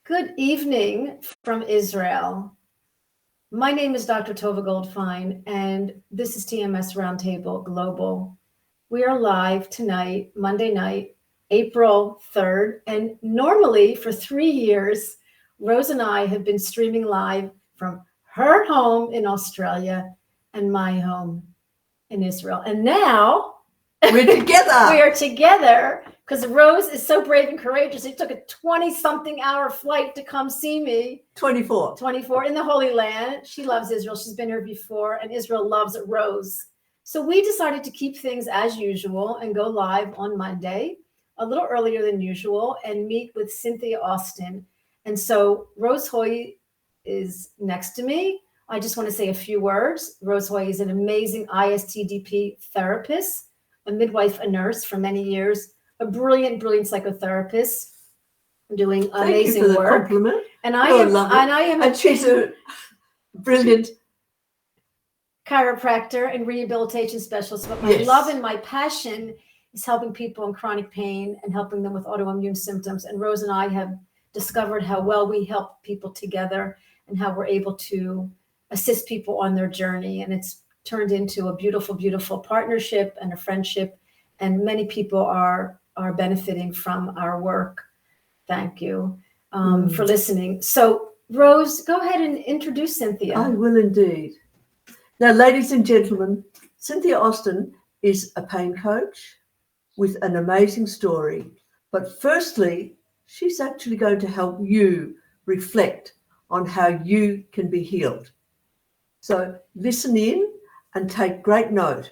Good evening from Israel. My name is Dr. Tovah Goldfine, and this is TMS RoundTable Global. We are live tonight, Monday night, April 3rd, and normally for 3 years, Rose and I have been streaming live from her home in Australia and my home in Israel. And now we're together. We are together because Rose is so brave and courageous. It took a 20-something hour flight to come see me. 24 in the Holy Land. She loves Israel. She's been here before, and Israel loves Rose. So we decided to keep things as usual and go live on Monday, a little earlier than usual, and meet with Cynthia Austin. And so Rose Hoy is next to me. I just want to say a few words. Rose Hoy is an amazing ISTDP therapist, a midwife, a nurse for many years, a brilliant psychotherapist doing amazing Thank you for work. The compliment. And I am and she's a brilliant chiropractor and rehabilitation specialist. But my love and my passion is helping people in chronic pain and helping them with autoimmune symptoms. And Rose and I have discovered how well we help people together and how we're able to assist people on their journey. And it's turned into a beautiful, beautiful partnership and a friendship. And many people are benefiting from our work. Thank you for listening. So Rose, go ahead and introduce Cynthia. I will indeed. Now, ladies and gentlemen, Cynthia Austin is a pain coach with an amazing story. But firstly, she's actually going to help you reflect on how you can be healed. So listen in and take great note,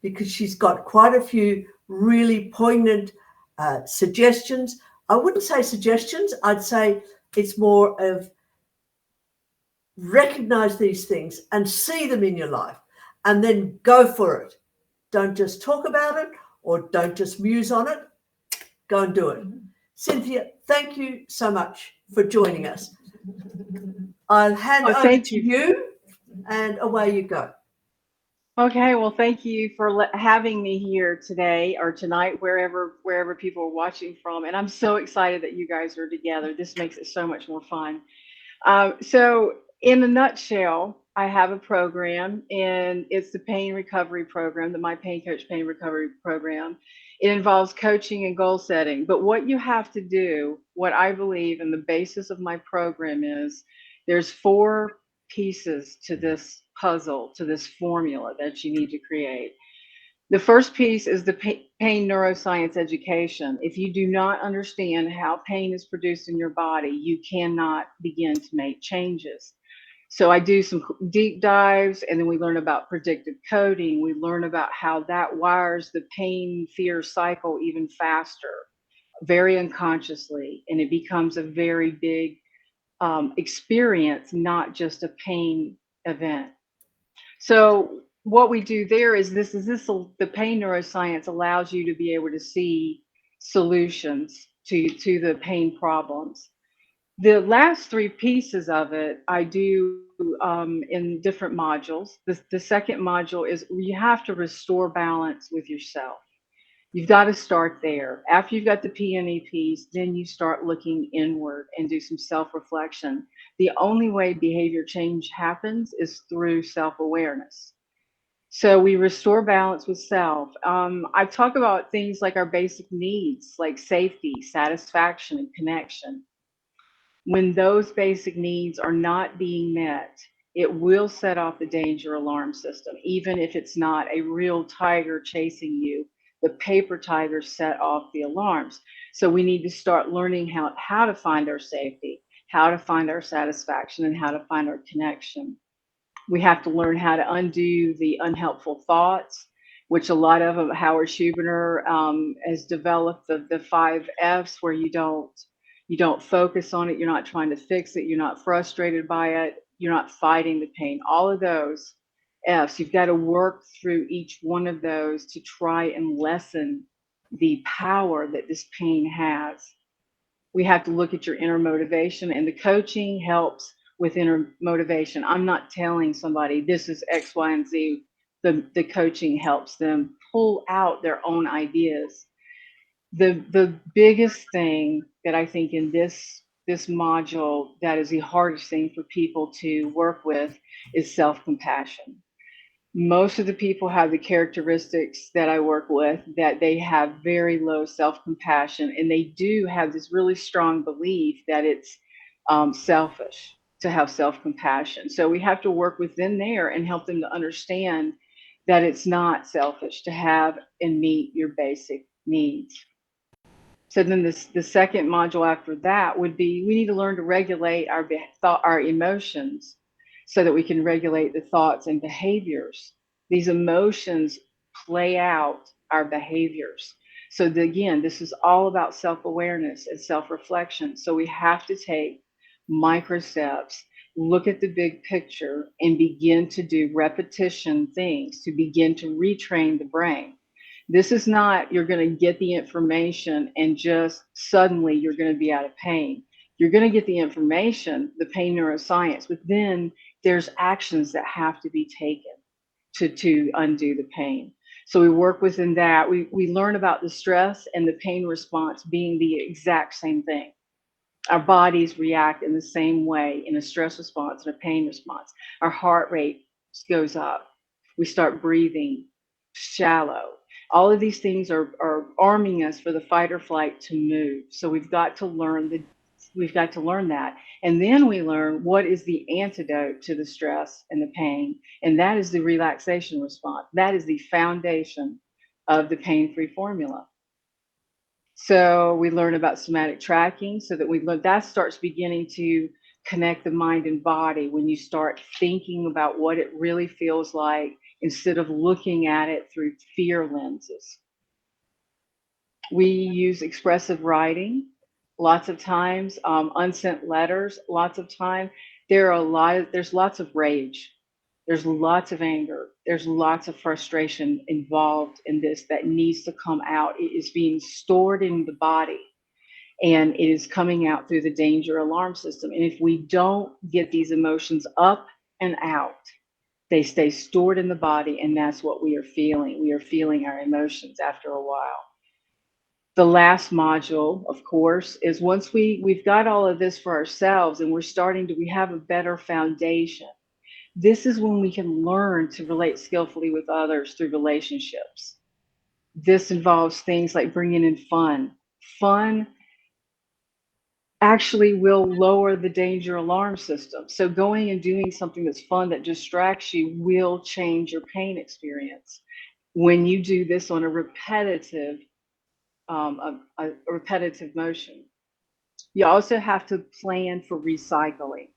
because she's got quite a few really poignant suggestions. I wouldn't say suggestions. I'd say it's more of recognize these things and see them in your life and then go for it. Don't just talk about it or don't just muse on it. Go and do it. Cynthia, thank you so much for joining us. I'll hand over to you and away you go. Okay, well, thank you for having me here today or tonight, wherever people are watching from. And I'm so excited that you guys are together. This makes it so much more fun. So in a nutshell, I have a program, and it's the pain recovery program, the My Pain Coach Pain Recovery Program. It involves coaching and goal setting. But what you have to do, what I believe, and the basis of my program is, there's 4 pieces to this puzzle, to this formula that you need to create. The first piece is the pain neuroscience education. If you do not understand how pain is produced in your body, you cannot begin to make changes. So I do some deep dives, and then we learn about predictive coding. We learn about how that wires the pain fear cycle even faster, very unconsciously, and it becomes a very big experience, not just a pain event. So what we do there is the pain neuroscience allows you to be able to see solutions to the pain problems. The last 3 pieces of it I do in different modules. The second module is you have to restore balance with yourself. You've got to start there. After you've got the PNE piece, then you start looking inward and do some self-reflection. The only way behavior change happens is through self-awareness. So we restore balance with self. I talk about things like our basic needs, like safety, satisfaction, and connection. When those basic needs are not being met, it will set off the danger alarm system, even if it's not a real tiger chasing you. The paper tiger set off the alarms. So we need to start learning how to find our safety, how to find our satisfaction, and how to find our connection. We have to learn how to undo the unhelpful thoughts, which a lot of them, Howard Schubiner has developed the 5 F's, where you don't focus on it, you're not trying to fix it, you're not frustrated by it, you're not fighting the pain. All of those F's, you've got to work through each one of those to try and lessen the power that this pain has. We have to look at your inner motivation, and the coaching helps with inner motivation. I'm not telling somebody this is X, Y, and Z. The coaching helps them pull out their own ideas. The biggest thing that I think in this this module that is the hardest thing for people to work with is self-compassion. Most of the people have the characteristics that I work with, that they have very low self-compassion, and they do have this really strong belief that it's selfish to have self-compassion. So we have to work within there and help them to understand that it's not selfish to have and meet your basic needs. So then the second module after that would be, we need to learn to regulate our emotions so that we can regulate the thoughts and behaviors. These emotions play out our behaviors. So again, this is all about self-awareness and self-reflection. So we have to take micro steps, look at the big picture, and begin to do repetition things to begin to retrain the brain. This is not, you're going to get the information and just suddenly you're going to be out of pain. You're going to get the information, the pain neuroscience, but then there's actions that have to be taken to undo the pain. So we work within that. We learn about the stress and the pain response being the exact same thing. Our bodies react in the same way in a stress response and a pain response. Our heart rate goes up. We start breathing shallow. All of these things are arming us for the fight or flight to move. So we've got to learn that. And then we learn what is the antidote to the stress and the pain. And that is the relaxation response. That is the foundation of the pain-free formula. So we learn about somatic tracking so that that starts beginning to connect the mind and body when you start thinking about what it really feels like instead of looking at it through fear lenses. We use expressive writing lots of times, unsent letters lots of time. There's lots of rage. There's lots of anger. There's lots of frustration involved in this that needs to come out. It is being stored in the body and it is coming out through the danger alarm system. And if we don't get these emotions up and out, they stay stored in the body, and that's what we are feeling. We are feeling our emotions after a while. The last module, of course, is once we've got all of this for ourselves and we have a better foundation. This is when we can learn to relate skillfully with others through relationships. This involves things like bringing in fun. Fun actually will lower the danger alarm system. So going and doing something that's fun that distracts you will change your pain experience. When you do this on a repetitive motion. You also have to plan for recycling.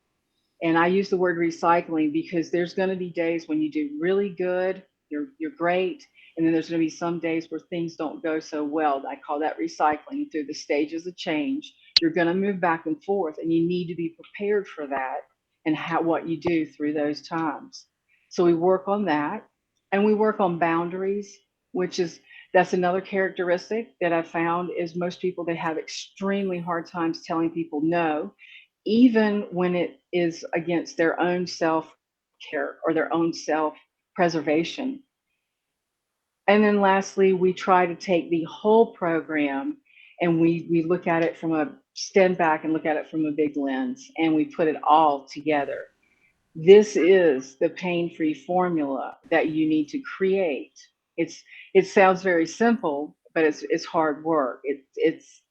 And I use the word recycling because there's going to be days when you do really good, you're great, and then there's going to be some days where things don't go so well. I call that recycling. Through the stages of change, you're going to move back and forth, and you need to be prepared for that and what you do through those times. So we work on that, and we work on boundaries, that's another characteristic that I've found is most people, they have extremely hard times telling people no, even when it is against their own self-care or their own self-preservation. And then lastly, we try to take the whole program and we look at it stand back and look at it from a big lens, and we put it all together. This is the pain-free formula that you need to create. It sounds very simple, but it's hard work.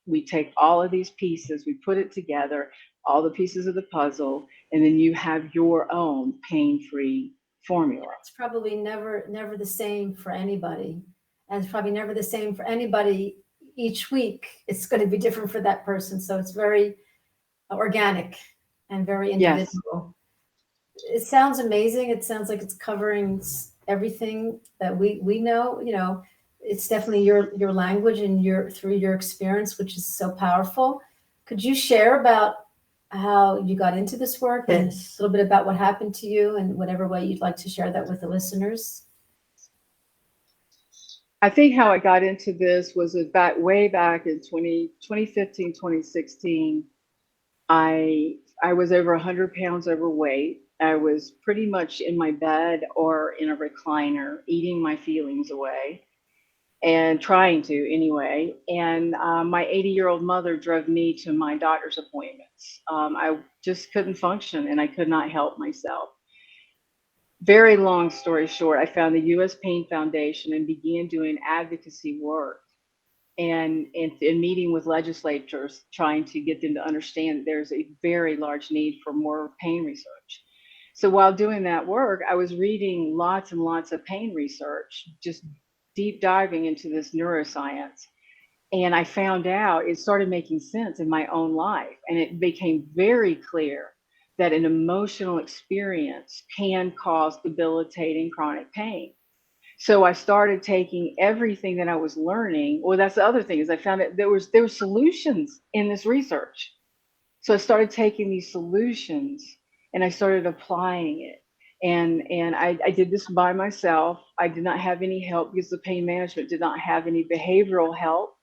We take all of these pieces, we put it together, all the pieces of the puzzle, and then you have your own pain-free formula. It's probably never the same for anybody, and it's probably never the same for anybody each week. It's going to be different for that person. So it's very organic and very individual. Yes. It sounds amazing. It sounds like it's covering everything that we know. You know, it's definitely your language and through your experience, which is so powerful. Could you share about how you got into this work? Yes. And a little bit about what happened to you and whatever way you'd like to share that with the listeners? I think how I got into this was way back in 2015, 2016. I was over 100 pounds overweight. I was pretty much in my bed or in a recliner, eating my feelings away. and trying to anyway. And my 80-year-old mother drove me to my doctor's appointments. I just couldn't function and I could not help myself. Very long story short, I found the U.S. Pain Foundation and began doing advocacy work and meeting with legislators, trying to get them to understand that there's a very large need for more pain research. So while doing that work, I was reading lots and lots of pain research, just deep diving into this neuroscience. And I found out it started making sense in my own life. And it became very clear that an emotional experience can cause debilitating chronic pain. So I started taking everything that I was learning. Well, that's the other thing, is I found that there were solutions in this research. So I started taking these solutions and I started applying it. And I did this by myself. I did not have any help because the pain management did not have any behavioral help,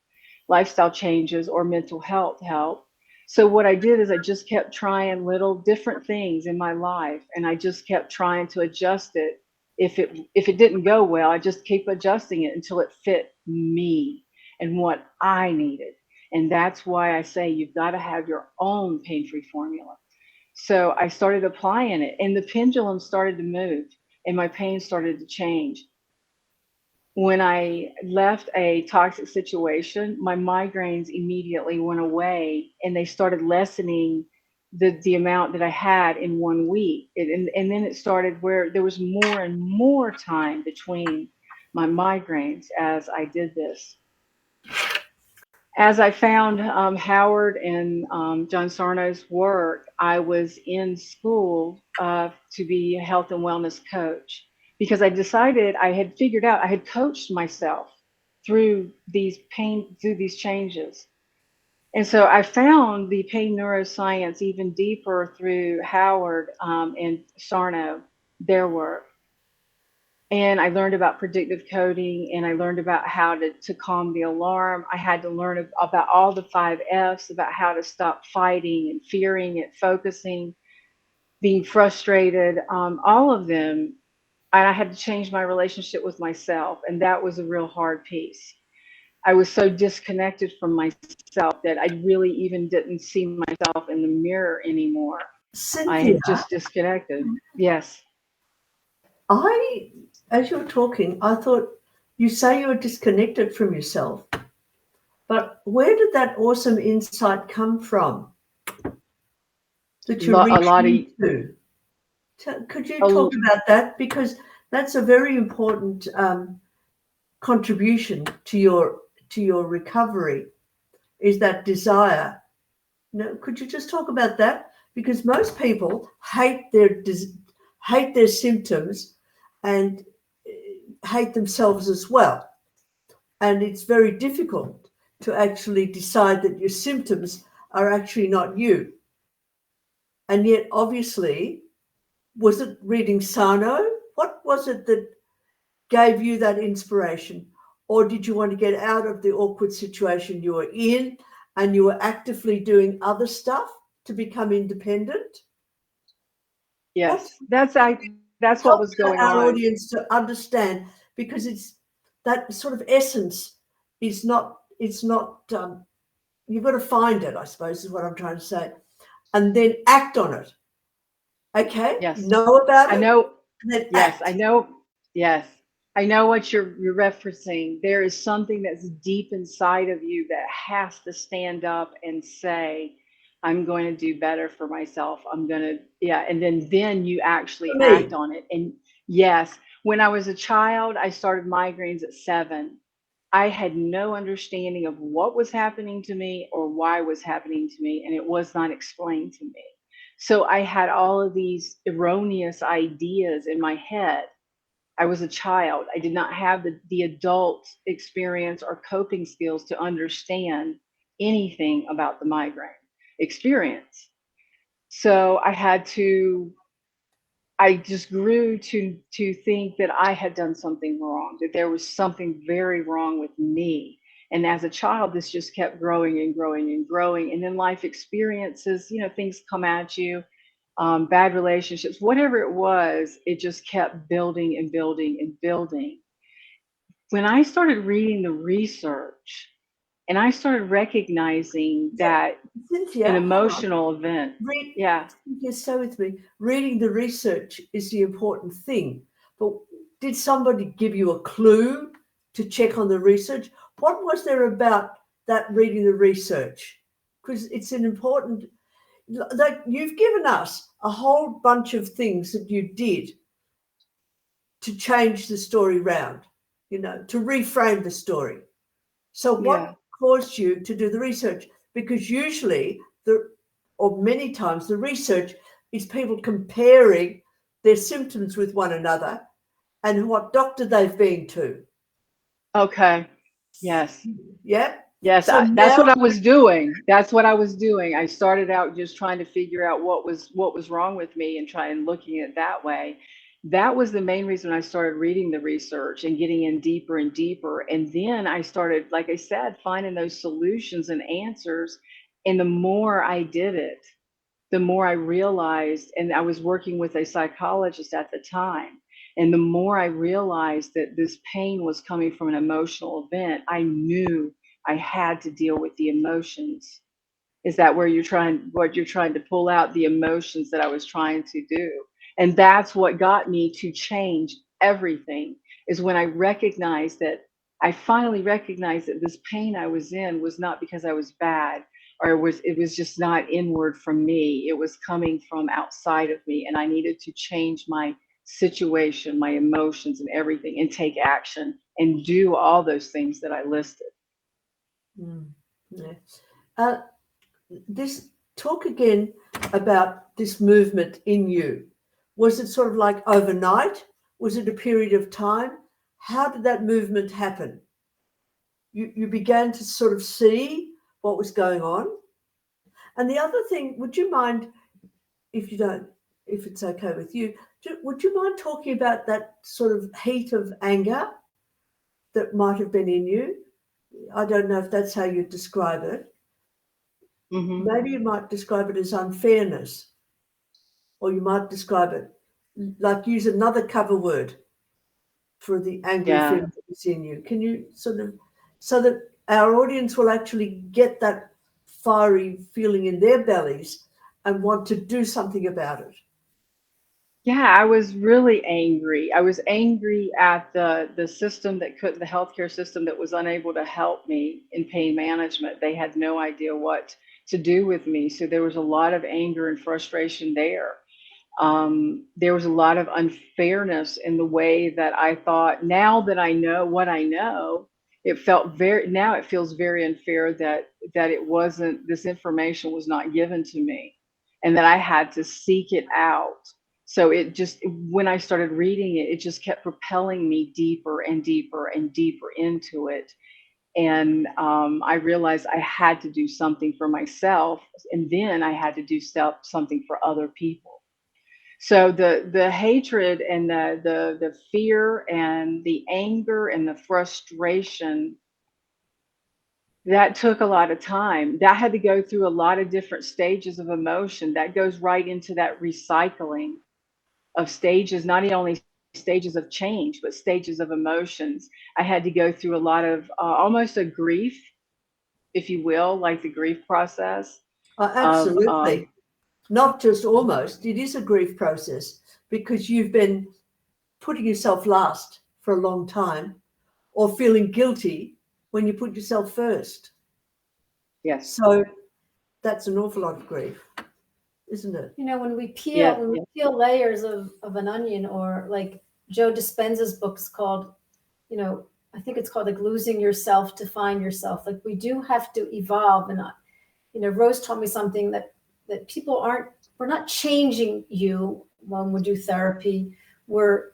lifestyle changes, or mental health help. So what I did is I just kept trying little different things in my life, and I just kept trying to adjust it. If it didn't go well, I just keep adjusting it until it fit me and what I needed. And that's why I say you've got to have your own pain-free formula. So I started applying it, and the pendulum started to move, and my pain started to change. When I left a toxic situation, my migraines immediately went away, and they started lessening the amount that I had in 1 week. And then it started where there was more and more time between my migraines as I did this. As I found Howard and John Sarno's work, I was in school to be a health and wellness coach, because I decided, I had figured out, I had coached myself through these changes. And so I found the pain neuroscience even deeper through Howard and Sarno, their work. And I learned about predictive coding, and I learned about how to calm the alarm. I had to learn about all the 5 F's, about how to stop fighting and fearing it, focusing, being frustrated, all of them. And I had to change my relationship with myself. And that was a real hard piece. I was so disconnected from myself that I really even didn't see myself in the mirror anymore. Cynthia, I had just disconnected. Yes. As you were talking, I thought you say you were disconnected from yourself, but where did that awesome insight come from that you reached into? Could you talk about that? Because that's a very important contribution to your recovery, is that desire. No, could you just talk about that? Because most people hate their symptoms and hate themselves as well. And it's very difficult to actually decide that your symptoms are actually not you. And yet, obviously, was it reading Sarno? What was it that gave you that inspiration? Or did you want to get out of the awkward situation you were in and you were actively doing other stuff to become independent? Yes, that's what was going on. Our audience to understand, because it's that sort of essence is not, it's not, you've got to find it, I suppose, is what I'm trying to say, and then act on it. Okay? Yes. Know about it. I know. Yes, act. I know. Yes. I know what you're referencing. There is something that's deep inside of you that has to stand up and say, I'm going to do better for myself. I'm going to, yeah. And then you actually act on it. And yes, when I was a child, I started migraines at 7. I had no understanding of what was happening to me or why it was happening to me. And it was not explained to me. So I had all of these erroneous ideas in my head. I was a child. I did not have the adult experience or coping skills to understand anything about the migraine experience. So I just grew to think that I had done something wrong, that there was something very wrong with me. And as a child, this just kept growing and growing and growing. And then life experiences, things come at you. Bad relationships, whatever it was, it just kept building and building and building. when I started reading the research and I started recognizing that Cynthia, an hang on. emotional event. Yeah. Cynthia, stay with me. Reading the research is the important thing. But did somebody give you a clue to check on the research? What was there about that reading the research? Because it's an important, like you've given us a whole bunch of things that you did to change the story round, to reframe the story. So what caused you to do the research? Because usually or many times the research is people comparing their symptoms with one another and what doctor they've been to. Okay. Yes. Yeah. Yes, So that's what now, I was doing. That's what I was doing. I started out just trying to figure out what was wrong with me and trying looking at it that way. That was the main reason I started reading the research and getting in deeper and deeper. And then I started, like I said, finding those solutions and answers. And the more I did it, the more I realized, and I was working with a psychologist at the time, and the more I realized that this pain was coming from an emotional event, I knew I had to deal with the emotions. Is that where what you're trying to pull out the emotions that I was trying to do? And that's what got me to change everything, is when I finally recognized that this pain I was in was not because I was bad, or it was just not inward from me. It was coming from outside of me, and I needed to change my situation, my emotions and everything, and take action and do all those things that I listed. yeah. This talk again about this movement in you. Was it sort of like overnight? Was it a period of time? How did that movement happen? You began to sort of see what was going on. And the other thing, would you mind, if it's okay with you, would you mind talking about that sort of heat of anger that might have been in you? I don't know if that's how you describe it. Mm-hmm. Maybe you might describe it as unfairness, or you might describe it like use another cover word for the angry feeling that is in you. Can you sort of, so that our audience will actually get that fiery feeling in their bellies and want to do something about it? Yeah, I was really angry. I was angry at the system the healthcare system that was unable to help me in pain management. They had no idea what to do with me. So there was a lot of anger and frustration there. There was a lot of unfairness in the way that I thought. Now that I know what I know, it feels very unfair that it wasn't, this information was not given to me, and that I had to seek it out. So when I started reading it, it just kept propelling me deeper and deeper and deeper into it. And I realized I had to do something for myself, and then I had to do something for other people. So the hatred and the fear and the anger and the frustration, that took a lot of time. That had to go through a lot of different stages of emotion. That goes right into that recycling of stages, not only stages of change, but stages of emotions. I had to go through a lot of almost a grief, if you will, like the grief process of Absolutely. Not just almost, it is a grief process because you've been putting yourself last for a long time or feeling guilty when you put yourself first. yes. So that's an awful lot of grief, isn't it? When we peel layers of an onion, or like Joe Dispenza's book is called, I think it's called like Losing Yourself to Find Yourself. Like we do have to evolve. And, Rose told me something that we're not changing you when we do therapy. We're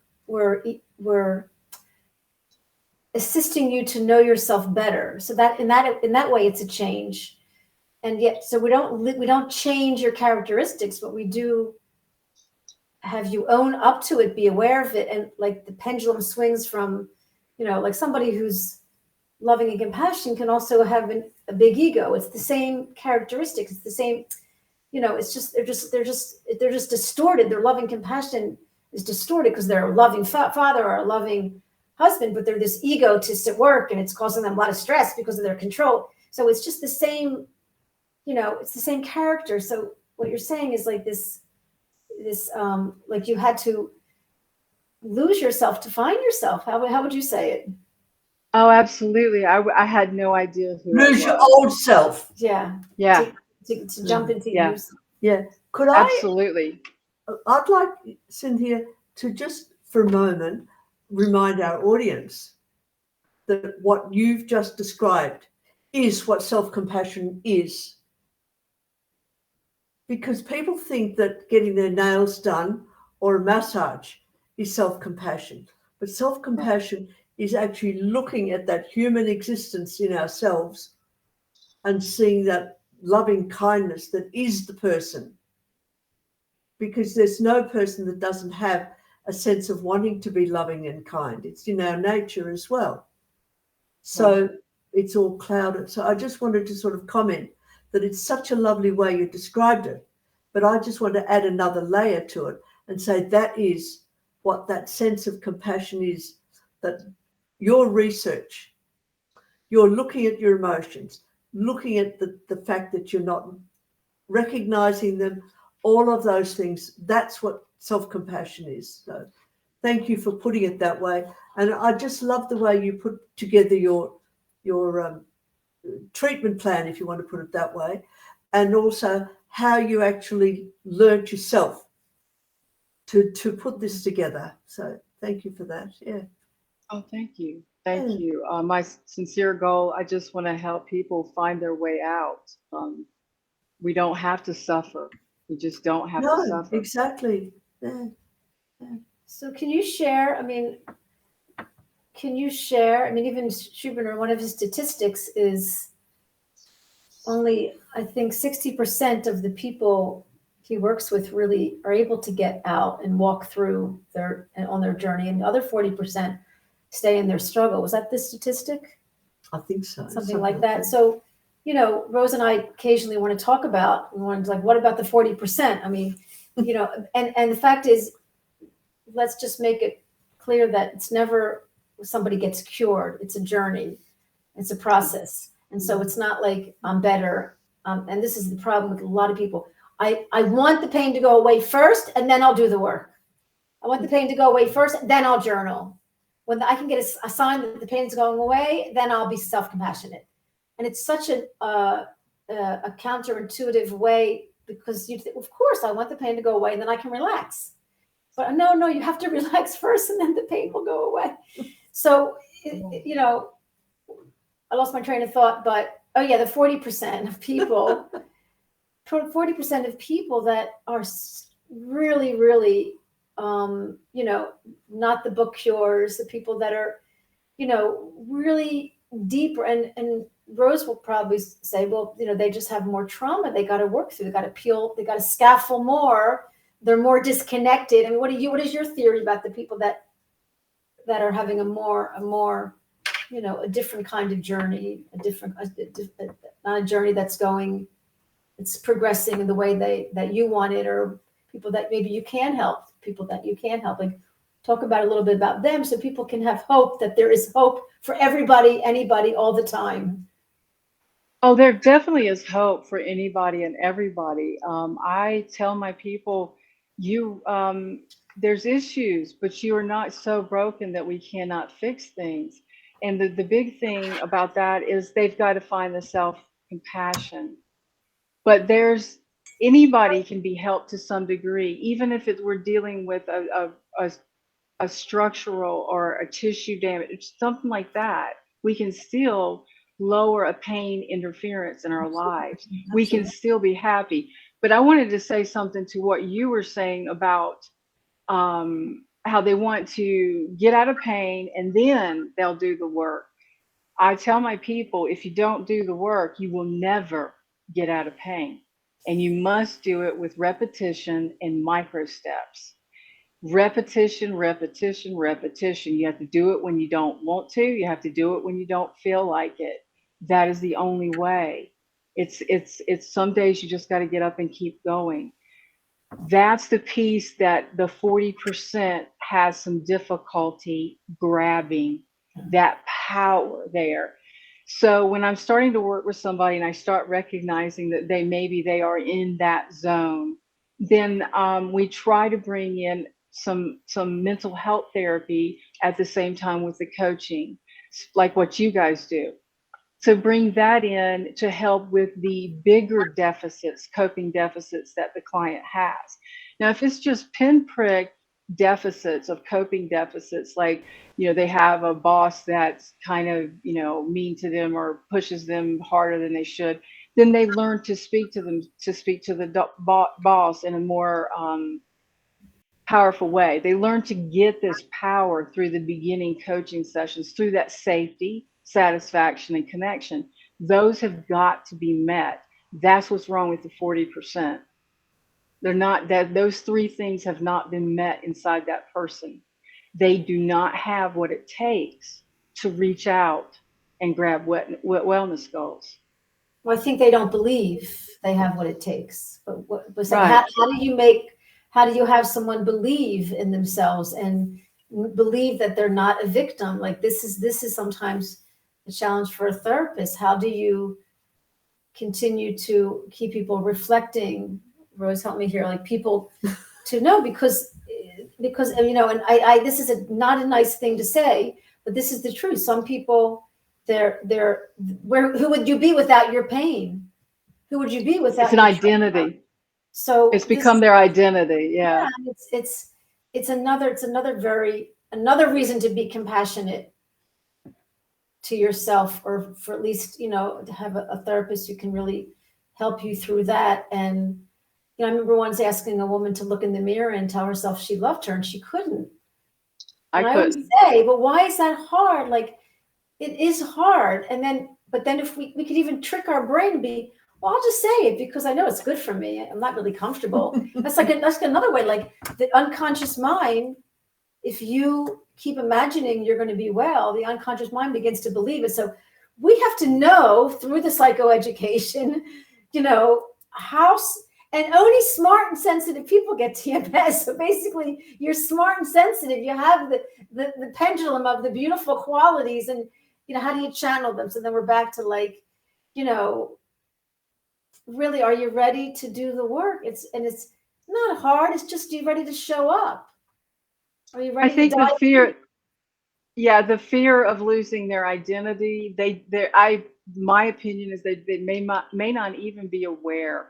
assisting you to know yourself better. So that in that way, it's a change. And yet, so we don't change your characteristics, but we do have you own up to it, be aware of it. And like the pendulum swings from, like somebody who's loving and compassion can also have a big ego. It's the same characteristics. It's the same, it's just, they're just distorted. Their loving compassion is distorted because they're a loving father or a loving husband, but they're this egotist at work, and it's causing them a lot of stress because of their control. So it's just the same, it's the same character. So what you're saying is like this like you had to lose yourself to find yourself. How would you say it? Oh, absolutely. I had no idea who I Lose your was. old self. Yeah. Yeah. To jump into Yeah. Yeah. Absolutely. I'd like, Cynthia, to just for a moment remind our audience that what you've just described is what self-compassion is. Because people think that getting their nails done or a massage is self-compassion. But self-compassion is actually looking at that human existence in ourselves and seeing that loving kindness that is the person. Because there's no person that doesn't have a sense of wanting to be loving and kind. It's in our nature as well. So it's all clouded. So I just wanted to sort of comment that it's such a lovely way you described it. But I just want to add another layer to it and say that is what that sense of compassion is, that your research, you're looking at your emotions, looking at the fact that you're not recognizing them, all of those things. That's what self-compassion is. So thank you for putting it that way. And I just love the way you put together your treatment plan, if you want to put it that way, and also how you actually learned yourself to put this together. So thank you for that. Yeah. Oh, thank you. Thank you. My sincere goal, I just want to help people find their way out. We don't have to suffer. We just don't have to suffer. Exactly. Yeah. So can you share, even Schubiner, one of his statistics is only, I think 60% of the people he works with really are able to get out and walk through on their journey, and the other 40% stay in their struggle. Was that the statistic? I think so. Something like that. So, Rose and I occasionally want to talk about, what about the 40%? And the fact is, let's just make it clear that it's never somebody gets cured. It's a journey. It's a process. And so it's not like I'm better. And this is the problem with a lot of people. I want the pain to go away first, and then I'll do the work. I want the pain to go away first, then I'll journal. When I can get a sign that the pain is going away, then I'll be self-compassionate. And it's such a counterintuitive way, because you think, of course, I want the pain to go away, and then I can relax. But no, you have to relax first, and then the pain will go away. So, I lost my train of thought, but the 40% of people, 40% of people that are really, really, not the book cures, the people that are, really deeper. And Rose will probably say, well, they just have more trauma. They got to work through. They got to peel. They got to scaffold more. They're more disconnected. What is your theory about the people that are having a a different kind of journey, not a journey that's going, it's progressing in the way that you want it, or people that maybe you can help, like talk about a little bit about them, so people can have hope that there is hope for everybody, anybody, all the time. Oh, there definitely is hope for anybody and everybody. I tell my people, there's issues, but you are not so broken that we cannot fix things. And the big thing about that is they've got to find the self-compassion. But anybody can be helped to some degree, even if we're dealing with a structural or a tissue damage, something like that. We can still lower a pain interference in our lives. We can still be happy. But I wanted to say something to what you were saying about how they want to get out of pain and then they'll do the work. I tell my people, if you don't do the work, you will never get out of pain. And you must do it with repetition and micro steps. Repetition, repetition, repetition. You have to do it when you don't want to. You have to do it when you don't feel like it. That is the only way. It's some days you just got to get up and keep going. That's the piece that the 40% has some difficulty grabbing, that power there. So when I'm starting to work with somebody and I start recognizing that they are in that zone, then we try to bring in some mental health therapy at the same time with the coaching, like what you guys do. To bring that in to help with the bigger deficits, coping deficits that the client has. Now, if it's just pinprick deficits of coping deficits, like, they have a boss that's kind of, mean to them or pushes them harder than they should, then they learn to speak to the boss in a more powerful way. They learn to get this power through the beginning coaching sessions, through that safety, satisfaction, and connection. Those have got to be met. That's what's wrong with the 40%. They're not, that those three things have not been met inside that person. They do not have what it takes to reach out and grab wellness goals. Well, I think they don't believe they have what it takes. But Right. how do you have someone believe in themselves and believe that they're not a victim? Like this is sometimes a challenge for a therapist. How do you continue to keep people reflecting? Rose, help me here. Like people to know, because and I this is not a nice thing to say, but this is the truth. Some people, who would you be without your pain? Who would you be without? It's an identity. Trauma? So it's become their identity. Yeah. It's another reason to be compassionate to yourself, or for at least, to have a therapist who can really help you through that. And, I remember once asking a woman to look in the mirror and tell herself she loved her, and she couldn't. And I always say, but why is that hard? Like, it is hard. But then if we could even trick our brain and be, well, I'll just say it because I know it's good for me. I'm not really comfortable. That's another way, like the unconscious mind. If you keep imagining you're going to be well, the unconscious mind begins to believe it. So we have to know through the psychoeducation, how, and only smart and sensitive people get TMS. So basically you're smart and sensitive. You have the pendulum of the beautiful qualities, and, how do you channel them? So then we're back to really, are you ready to do the work? It's not hard. It's just, you ready to show up? Are you ready? I think the fear, the fear of losing their identity. My opinion is that they may not even be aware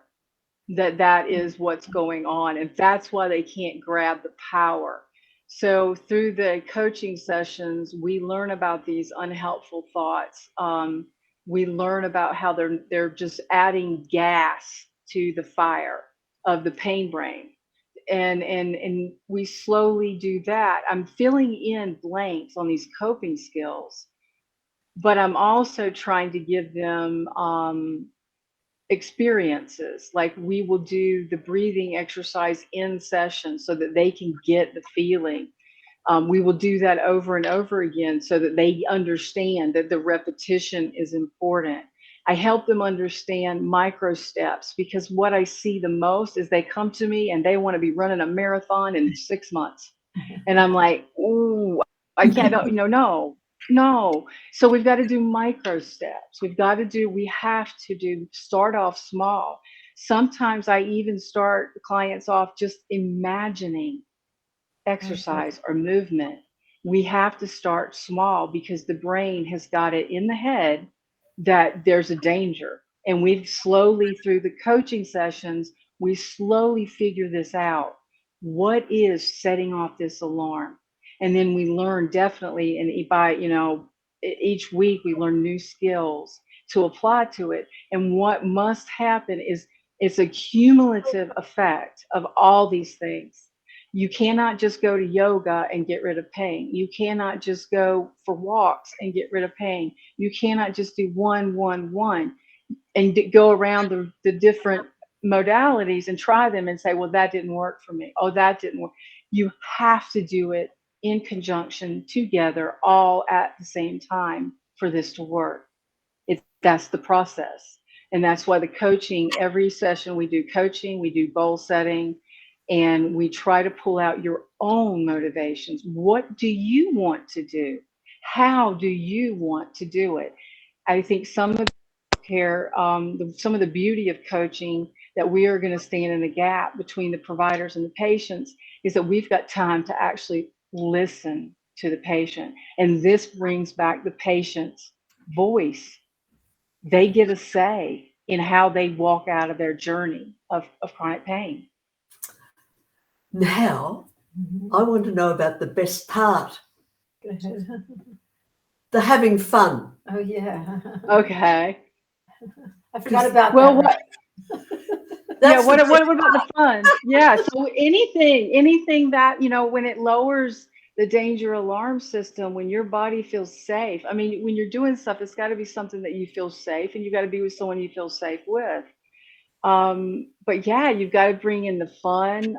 that is what's going on, and that's why they can't grab the power. So through the coaching sessions, we learn about these unhelpful thoughts. We learn about how they're just adding gas to the fire of the pain brain. And we slowly do that. I'm filling in blanks on these coping skills, but I'm also trying to give them experiences. Like, we will do the breathing exercise in session so that they can get the feeling. We will do that over and over again so that they understand that the repetition is important. I help them understand micro steps, because what I see the most is they come to me and they want to be running a marathon in 6 months. And I'm like, ooh, I can't, no. So we've got to do micro steps. We have to start off small. Sometimes I even start clients off just imagining exercise or movement. We have to start small, because the brain has got it in the head that there's a danger. And we've slowly, through the coaching sessions, we slowly figure this out. What is setting off this alarm? And then we learn, definitely, and by, each week we learn new skills to apply to it. And what must happen is it's a cumulative effect of all these things. You cannot just go to yoga and get rid of pain. You cannot just go for walks and get rid of pain. You cannot just do one, and go around the different modalities and try them and say, well, that didn't work for me. Oh, that didn't work. You have to do it in conjunction, together, all at the same time for this to work. That's the process. And that's why the coaching, every session we do coaching, we do goal setting, And we try to pull out your own motivations. What do you want to do? How do you want to do it? I think some of some of the beauty of coaching, that we are going to stand in the gap between the providers and the patients, is that we've got time to actually listen to the patient. And this brings back the patient's voice. They get a say in how they walk out of their journey of chronic pain. Now, I want to know about the best part, Go ahead. the having fun. Oh, yeah. Okay. I forgot about Well, that. what about the fun? Yeah. So anything that, when it lowers the danger alarm system, when your body feels safe. I mean, when you're doing stuff, it's got to be something that you feel safe, and you got to be with someone you feel safe with. But yeah, you've got to bring in the fun,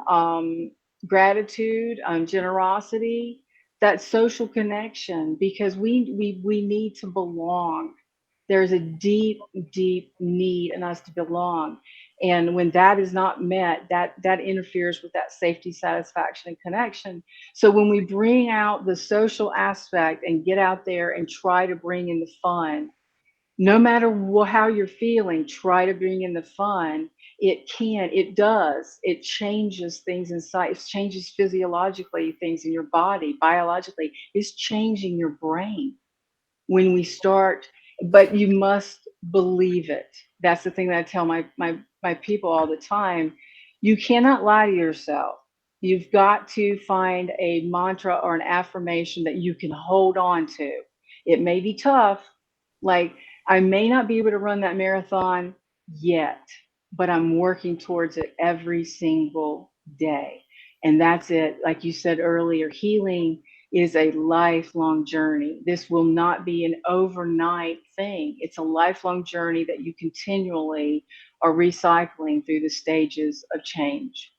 gratitude, generosity, that social connection, because we need to belong. There's a deep, deep need in us to belong. And when that is not met, that interferes with that safety, satisfaction, and connection. So when we bring out the social aspect and get out there and try to bring in the fun, no matter how you're feeling, try to bring in the fun. It changes things inside. It changes physiologically things in your body, biologically. It's changing your brain when we start, but you must believe it. That's the thing that I tell my people all the time. You cannot lie to yourself. You've got to find a mantra or an affirmation that you can hold on to. It may be tough. Like, I may not be able to run that marathon yet, but I'm working towards it every single day. And that's it. Like you said earlier, healing is a lifelong journey. This will not be an overnight thing. It's a lifelong journey that you continually are recycling through the stages of change.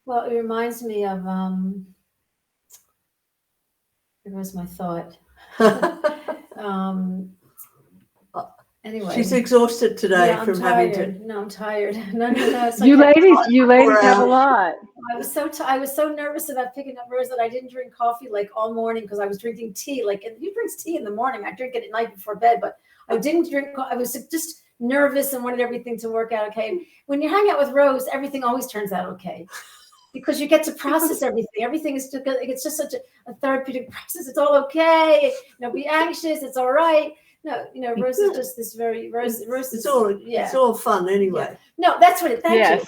Well, it reminds me of, there was my thought. Anyway. She's exhausted today Yeah, from having to. No, I'm tired. No. It's You okay. ladies have a lot. I was so nervous about picking up Rose that I didn't drink coffee like all morning, because I was drinking tea. Like, and who drinks tea in the morning? I drink it at night before bed, but I didn't drink. I was just nervous and wanted everything to work out okay. When you hang out with Rose, everything always turns out okay, because you get to process everything. Everything is just, it's just such a therapeutic process. It's all okay. Be anxious. It's all right. No, Rose is just this very Rose. It's all fun anyway. Yeah. No, that's what it. Thank you.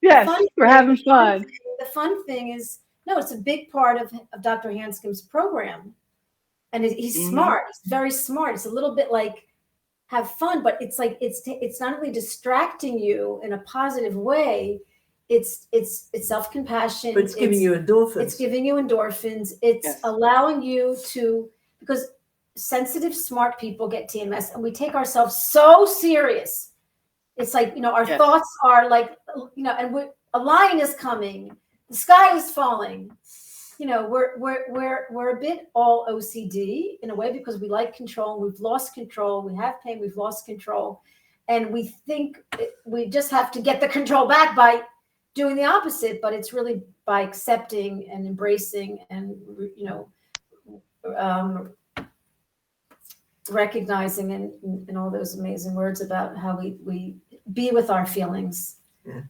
Yes, we're having fun. The fun thing is, it's a big part of Dr. Hanscom's program, and he's smart. He's very smart. It's a little bit like have fun, but it's like it's not only distracting you in a positive way. It's self-compassion. But it's giving you endorphins. It's giving you endorphins. It's allowing you to, because sensitive, smart people get TMS, and we take ourselves so serious. It's like, our thoughts are like, and a lion is coming, the sky is falling. We're a bit all OCD in a way, because we like control. We've lost control. We have pain. We've lost control, and we think we just have to get the control back by doing the opposite. But it's really by accepting and embracing and recognizing and all those amazing words about how we be with our feelings. Yeah.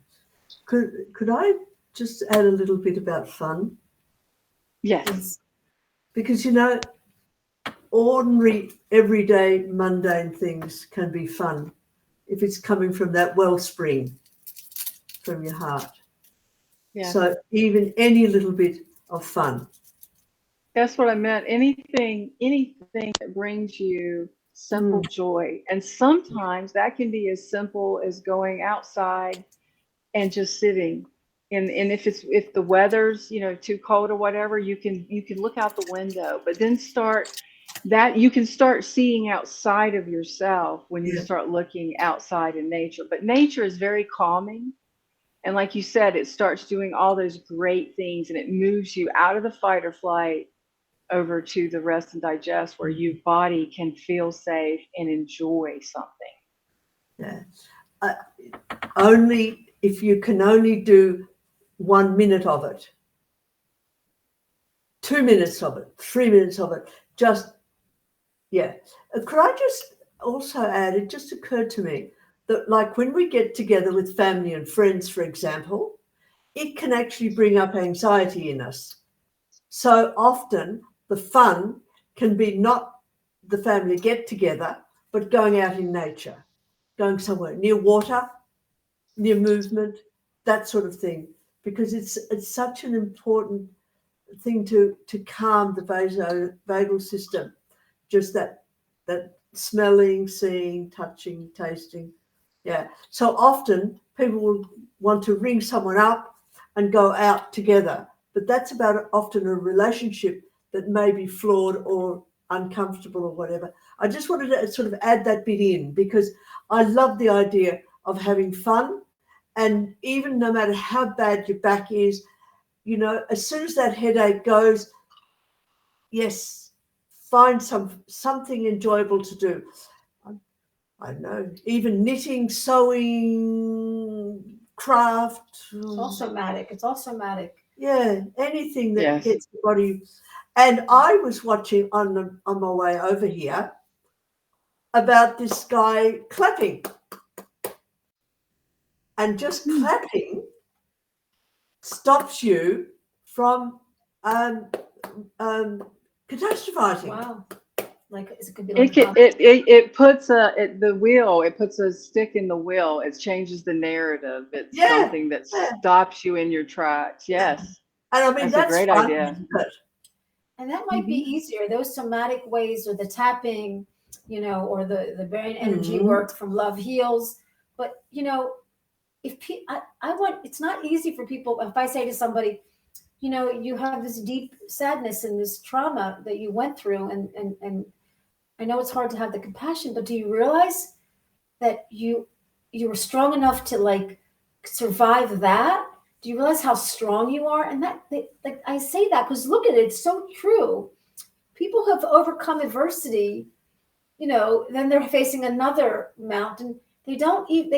Could I just add a little bit about fun? Yes. Because ordinary, everyday, mundane things can be fun if it's coming from that wellspring from your heart. Yeah. So even any little bit of fun. That's what I meant. Anything that brings you simple joy. And sometimes that can be as simple as going outside and just sitting. And if the weather's, too cold or whatever, you can look out the window, but then you can start seeing outside of yourself when you start looking outside in nature. But nature is very calming. And like you said, it starts doing all those great things, and it moves you out of the fight or flight over to the rest and digest, where your body can feel safe and enjoy something. Yeah. Only if you can only do 1 minute of it, 2 minutes of it, 3 minutes of it, just, yeah. Could I just also add, it just occurred to me that like when we get together with family and friends, for example, it can actually bring up anxiety in us. So often the fun can be not the family get together, but going out in nature, going somewhere near water, near movement, that sort of thing, because it's such an important thing to calm the vagal system. Just that smelling, seeing, touching, tasting. Yeah. So often people will want to ring someone up and go out together, but that's about often a relationship that may be flawed or uncomfortable or whatever. I just wanted to sort of add that bit in because I love the idea of having fun. And even no matter how bad your back is, you know, as soon as that headache goes, yes, find something enjoyable to do. I don't know, even knitting, sewing, craft. It's all somatic. It's all somatic. Yeah, anything that Yes. gets the body. And I was watching on my way over here about this guy clapping. And just clapping stops you from catastrophizing. Wow. Like it could be It like puts the wheel. It puts a stick in the wheel. It changes the narrative. It's something that stops you in your tracks. Yes, and I mean that's a great fun, idea. isn't it? And that might be easier. Those somatic ways, or the tapping, you know, or the brain energy work from Love Heals. But you know, if I want, it's not easy for people. If I say to somebody, you know, you have this deep sadness and this trauma that you went through, and I know it's hard to have the compassion, but do you realize that you were strong enough to like survive that? Do you realize how strong you are? And that, like I say that because look at it, it's so true. People who have overcome adversity, you know, then they're facing another mountain. They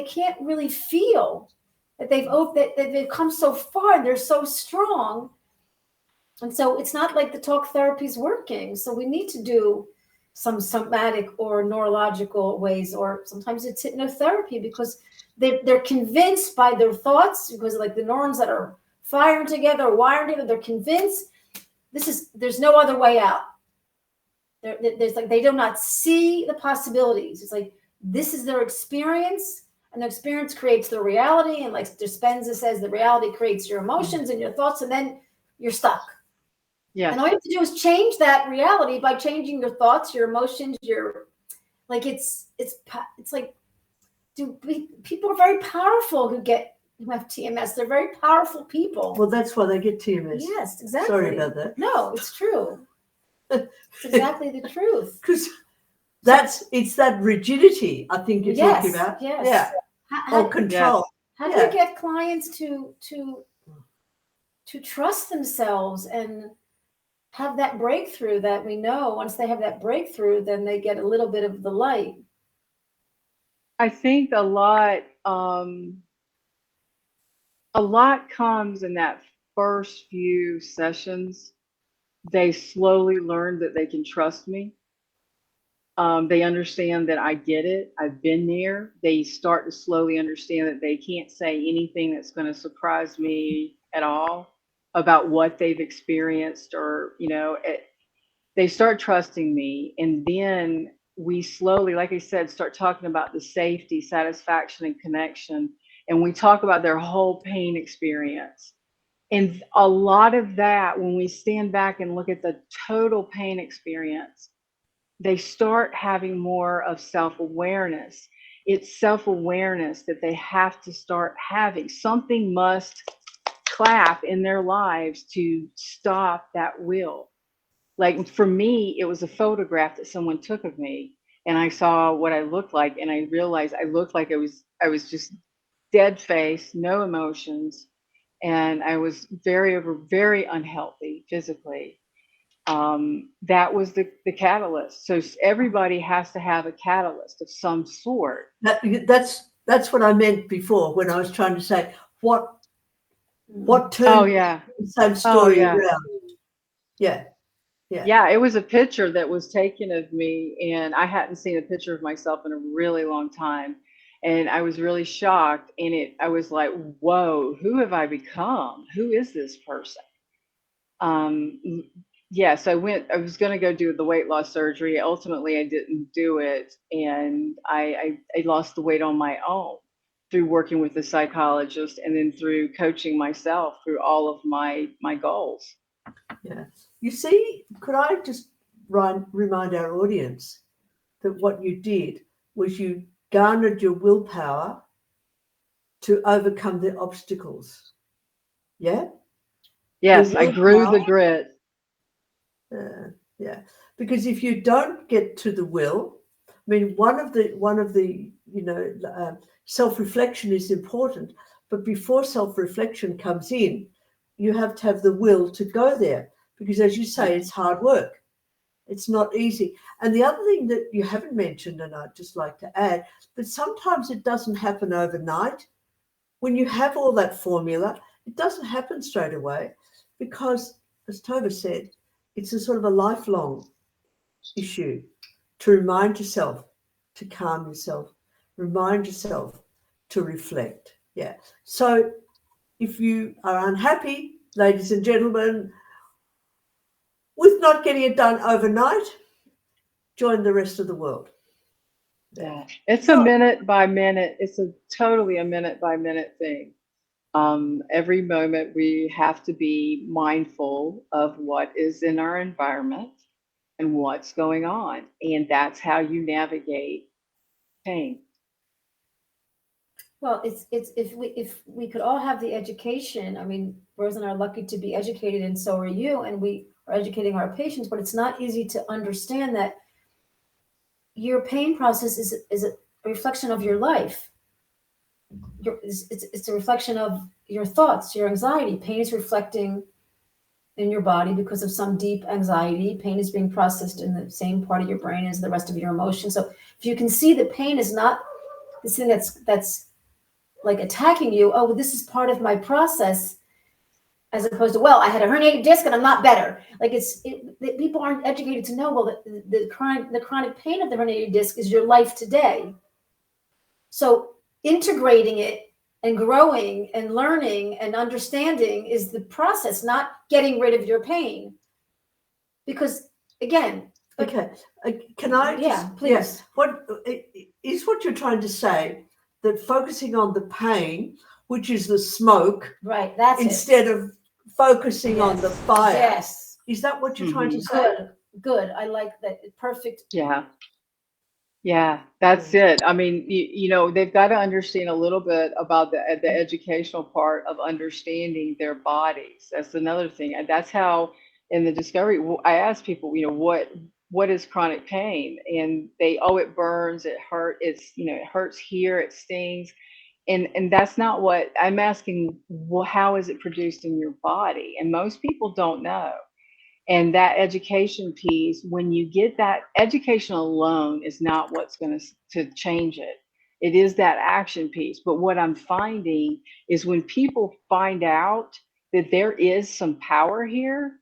can't really feel that they've come so far and they're so strong. And so it's not like the talk therapy is working. So we need to do some somatic or neurological ways, or sometimes it's hypnotherapy because they're convinced by their thoughts, because like the neurons that are firing together, wiring together, they're convinced there's no other way out. There's like they do not see the possibilities. It's like this is their experience, and the experience creates the reality. And like Dispenza says, the reality creates your emotions and your thoughts, and then you're stuck. Yeah. And all you have to do is change that reality by changing your thoughts, your emotions, your like it's like people are very powerful who have TMS. They're very powerful people. Well, that's why they get TMS. Yes, exactly. Sorry about that. No, it's true. It's exactly the truth. Because it's that rigidity I think you're talking about. Yes. Yeah. Or control. How do you get clients to trust themselves and have that breakthrough that we know once they have that breakthrough, then they get a little bit of the light? I think a lot comes in that first few sessions. They slowly learn that they can trust me. They understand that I get it. I've been there. They start to slowly understand that they can't say anything that's going to surprise me at all about what they've experienced, or, you know, they start trusting me. And then we slowly, like I said, start talking about the safety, satisfaction, and connection. And we talk about their whole pain experience. And a lot of that, when we stand back and look at the total pain experience, they start having more of self-awareness. It's self-awareness that they have to start having. Something must clap in their lives to stop that will. Like for me, it was a photograph that someone took of me, and I saw what I looked like, and I realized I looked like I was just dead face, no emotions, and I was very unhealthy physically. That was the catalyst. So everybody has to have a catalyst of some sort. That's That's what I meant before when I was trying to say what Oh turned yeah. the same Oh story yeah. around. Yeah. Yeah. Yeah, it was a picture that was taken of me, and I hadn't seen a picture of myself in a really long time. And I was really shocked. And I was like, whoa, who have I become? Who is this person? Um, yeah, so I was going to go do the weight loss surgery. Ultimately, I didn't do it. And I lost the weight on my own through working with the psychologist and then through coaching myself through all of my goals. Yeah. You see, could I just remind our audience that what you did was you garnered your willpower to overcome the obstacles. Yeah? Your Yes, I grew the willpower. grit. Yeah. Because if you don't get to the will, I mean, one of the self-reflection is important, but before self-reflection comes in, you have to have the will to go there. Because as you say, it's hard work. It's not easy. And the other thing that you haven't mentioned, and I'd just like to add, that sometimes it doesn't happen overnight. When you have all that formula, it doesn't happen straight away because, as Tovah said, it's a sort of a lifelong issue to remind yourself, to calm yourself, remind yourself to reflect. Yeah. So if you are unhappy, ladies and gentlemen, with not getting it done overnight, join the rest of the world. Yeah, it's a minute by minute. It's totally a minute by minute thing. Every moment we have to be mindful of what is in our environment and what's going on, and that's how you navigate pain. Well, it's if we could all have the education. I mean, Rose and I are lucky to be educated, and so are you, and we are educating our patients. But it's not easy to understand that your pain process is a reflection of your life. It's a reflection of your thoughts, your anxiety. Pain is reflecting in your body because of some deep anxiety. Pain is being processed in the same part of your brain as the rest of your emotions. So if you can see that pain is not this thing that's like attacking you, oh, this is part of my process, as opposed to, well, I had a herniated disc and I'm not better. Like people aren't educated to know, well, the chronic pain of the herniated disc is your life today. So integrating it and growing and learning and understanding is the process, not getting rid of your pain. Because again, okay, can I? Yeah, please. Yes. What is what you're trying to say? That focusing on the pain, which is the smoke, Right. That's instead of focusing on Yes. the fire. Yes. Is that what you're trying to say? Good. I like that. Perfect. Yeah, that's it. I mean, they've got to understand a little bit about the educational part of understanding their bodies. That's another thing. And that's how in the discovery, I ask people, what is chronic pain? And it burns, it hurts, it hurts here, it stings. And that's not what I'm asking. Well, how is it produced in your body? And most people don't know. And that education piece, when you get that, education alone is not what's going to change it. It is that action piece. But what I'm finding is when people find out that there is some power here,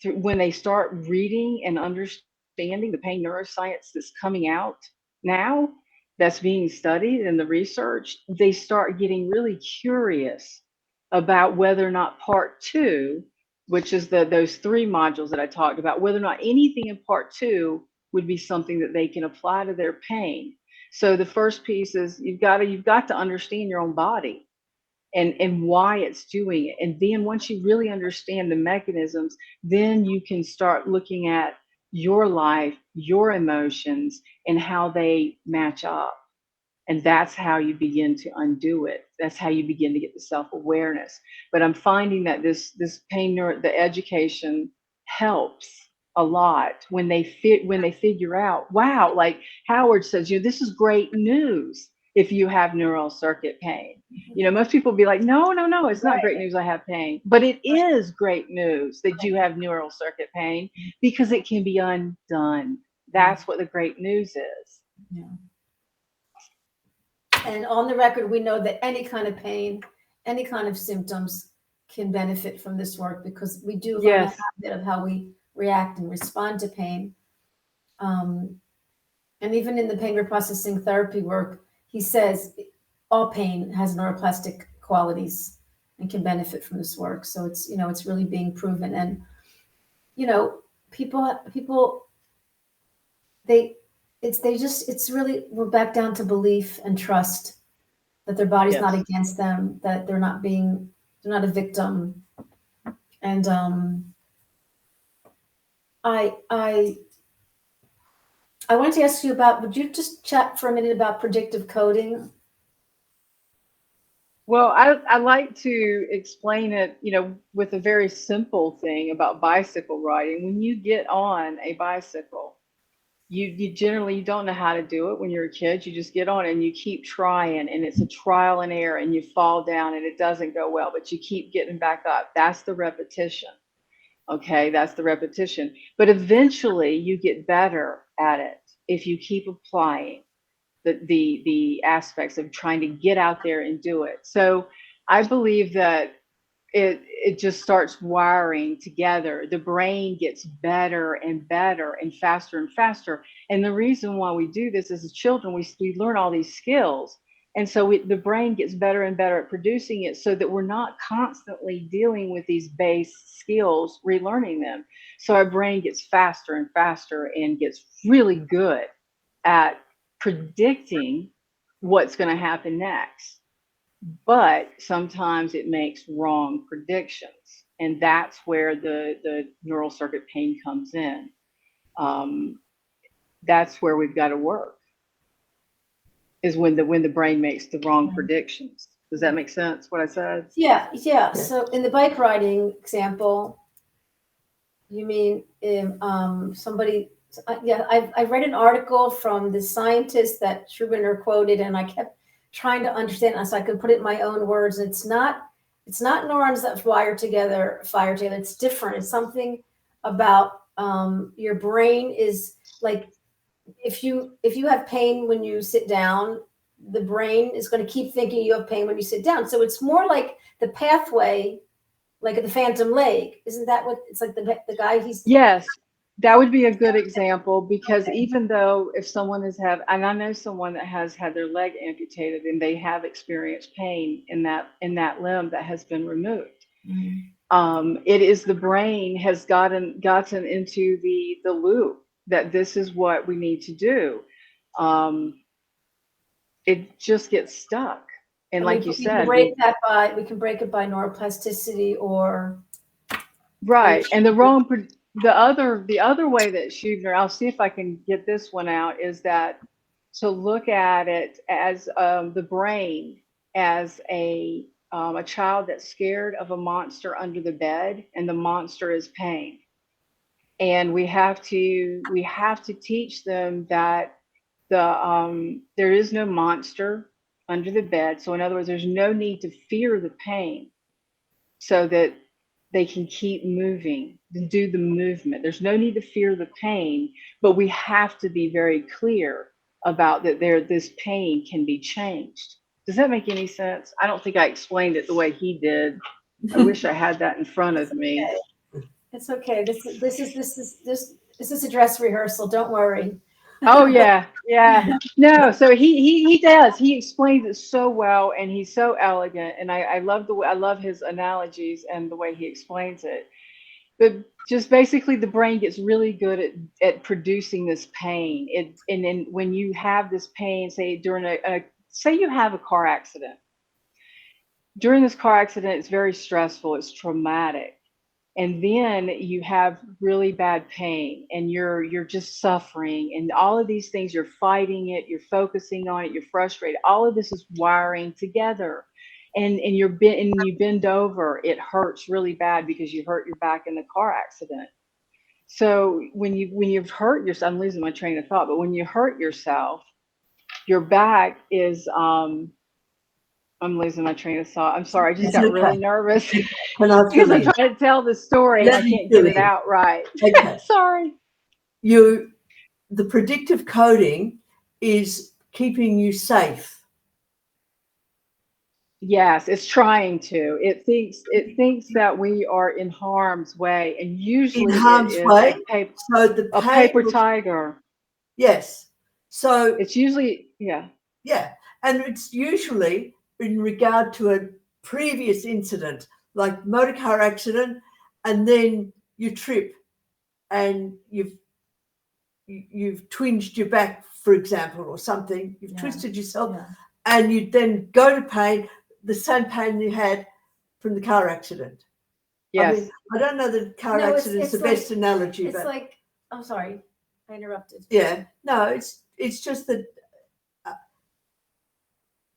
when they start reading and understanding the pain neuroscience that's coming out now, that's being studied in the research, they start getting really curious about whether or not part two, which is those three modules that I talked about, whether or not anything in part two would be something that they can apply to their pain. So the first piece is you've got to understand your own body and why it's doing it. And then once you really understand the mechanisms, then you can start looking at your life, your emotions, and how they match up. And that's how you begin to undo it. That's how you begin to get the self-awareness. But I'm finding that this the education helps a lot when they figure out, wow, like Howard says, this is great news if you have neural circuit pain. Most people be like, no, it's not great news I have pain. But it is great news that you have neural circuit pain because it can be undone. That's what the great news is. Yeah. And on the record, we know that any kind of pain, any kind of symptoms can benefit from this work, because we do learn a habit of how we react and respond to pain. And even in the pain reprocessing therapy work, he says all pain has neuroplastic qualities and can benefit from this work. So it's, it's really being proven. And, people, it's really, we're back down to belief and trust that their body's not against them, that they're not a victim. And I wanted to ask you would you just chat for a minute about predictive coding? Well, I like to explain it, with a very simple thing about bicycle riding. When you get on a bicycle, you generally don't know how to do it when you're a kid. You just get on and you keep trying, and it's a trial and error, and you fall down and it doesn't go well, but you keep getting back up. That's the repetition. Okay, that's the repetition. But eventually you get better at it if you keep applying the aspects of trying to get out there and do it. So I believe that it just starts wiring together. The brain gets better and better and faster. And the reason why we do this as children, we learn all these skills. And so the brain gets better and better at producing it, so that we're not constantly dealing with these base skills, relearning them. So our brain gets faster and faster and gets really good at predicting what's going to happen next. But sometimes it makes wrong predictions. And that's where the neural circuit pain comes in. That's where we've got to work, is when the brain makes the wrong predictions. Does that make sense, what I said? Yeah. So in the bike riding example, you mean if somebody, I read an article from the scientist that Schuberner quoted, and I kept trying to understand it so I could put it in my own words. It's not neurons that fire together. It's different. It's something about your brain is like, if you have pain when you sit down, the brain is going to keep thinking you have pain when you sit down. So it's more like the pathway, like the phantom leg. Isn't that what it's like? The guy Yes, that would be a good example, because even though if someone and I know someone that has had their leg amputated and they have experienced pain in that limb that has been removed. Mm-hmm. It is the brain has gotten into the loop that this is what we need to do. It just gets stuck. And like you said, we can break it by neuroplasticity or right. And the other way that Schubner, I'll see if I can get this one out, is that to look at it as the brain as a child that's scared of a monster under the bed, and the monster is pain. And we have to teach them that there is no monster under the bed. So in other words, there's no need to fear the pain, so that they can keep moving, do the movement. There's no need to fear the pain, but we have to be very clear about that this pain can be changed. Does that make any sense? I don't think I explained it the way he did. I wish I had that in front of me. It's okay. This is a dress rehearsal. Don't worry. Oh yeah. No, so he does. He explains it so well, and he's so elegant, and I love his analogies and the way he explains it. But just basically, the brain gets really good at producing this pain. And then when you have this pain, say during say you have a car accident. During this car accident, it's very stressful. It's traumatic. And then you have really bad pain, and you're just suffering, and all of these things, you're fighting it, you're focusing on it, you're frustrated. All of this is wiring together, and you bend over. It hurts really bad because you hurt your back in the car accident. So when you've hurt yourself, I'm losing my train of thought, but when you hurt yourself, your back is I'm losing my train of thought. I'm sorry. I just got really nervous because I'm trying to tell the story and I can't get it out right. Okay. Sorry. The predictive coding is keeping you safe. Yes, it's trying to. It thinks that we are in harm's way, and In usually it harm's is way. So the a pain paper will, tiger. yes. So It's usually, yeah. yeah, and it's usually in regard to a previous incident, like motor car accident, and then you trip and you've twinged your back, for example, or something. You've twisted yourself, and you then go to pain, the same pain you had from the car accident. I Yes. mean, I don't know that car No, accident is the best analogy, It's but like, I'm sorry, I interrupted. yeah, no, it's just that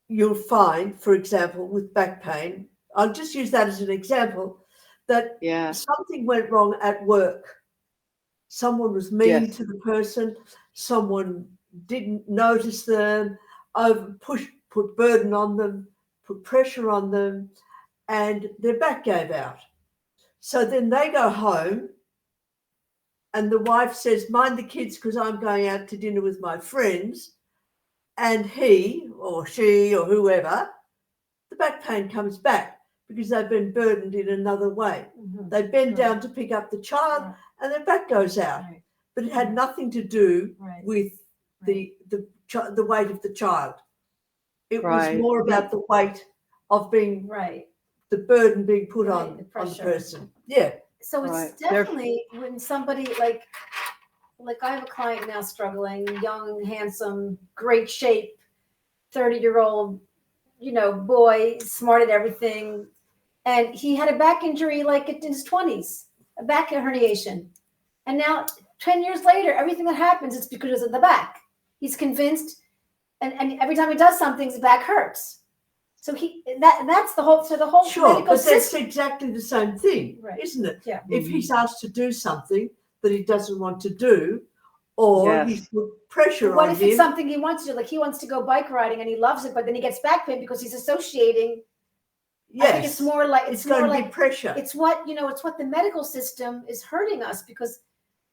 you'll find, for example, with back pain, I'll just use that as an example, that Yeah. something went wrong at work. Someone was mean Yes. to the person, someone didn't notice them, put burden on them, put pressure on them, and their back gave out. So then they go home, and the wife says, mind the kids because I'm going out to dinner with my friends. And he or she or whoever, the back pain comes back because they've been burdened in another way. Mm-hmm. They bend down to pick up the child and their back goes out. Right. But it had nothing to do Right. with the weight of the child. It was Right. more about the weight of being Right. the burden being put Right, on the the pressure. person. Yeah. So it's Right. definitely when somebody like I have a client now struggling, young, handsome, great shape, 30-year-old, boy, smart at everything. And he had a back injury like in his 20s, a back herniation. And now 10 years later, everything that happens is because of the back. He's convinced, and every time he does something, his back hurts. So that's the whole Sure, medical but that's system. exactly the same thing, Right. isn't it? Yeah. If he's asked to do something that he doesn't want to do, or Yes. he's put pressure What on if it's him. something he wants to do? Like he wants to go bike riding and he loves it, but then he gets back pain because he's associating. Yes, I think it's more like it's going to be pressure. It's what the medical system is hurting us because,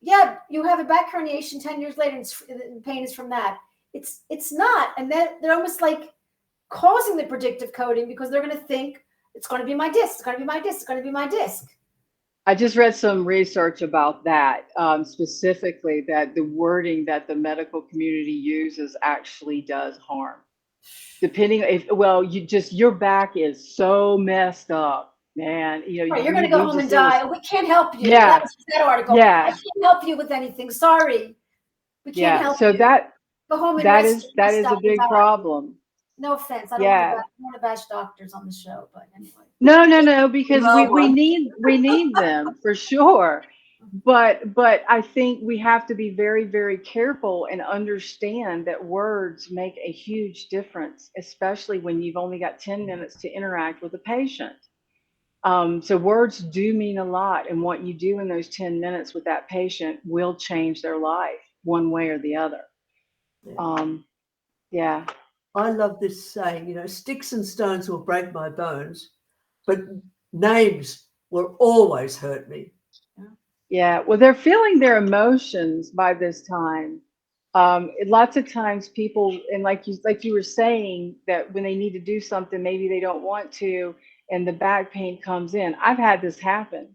yeah, you have a back herniation 10 years later and the pain is from that. It's not, and then they're almost like causing the predictive coding because they're going to think it's going to be my disc, it's going to be my disc, it's going to be my disc. I just read some research about that, specifically that the wording that the medical community uses actually does harm. Depending if, well, your back is so messed up, man. Right, you're going to go home and die. We can't help you. Yeah. That was that article. Yeah. I can't help you with anything. Sorry. We can't help So you. that Go home and that rest. is a big problem. No offense. I don't want to bash doctors on the show, but anyway. No, because we need them for sure. But I think we have to be very, very careful and understand that words make a huge difference, especially when you've only got 10 minutes to interact with a patient. So words do mean a lot, and what you do in those 10 minutes with that patient will change their life one way or the other. Yeah. I love this saying, sticks and stones will break my bones, but names will always hurt me. Yeah. Well, they're feeling their emotions by this time. Lots of times people, and like you were saying, that when they need to do something, maybe they don't want to, and the back pain comes in. I've had this happen.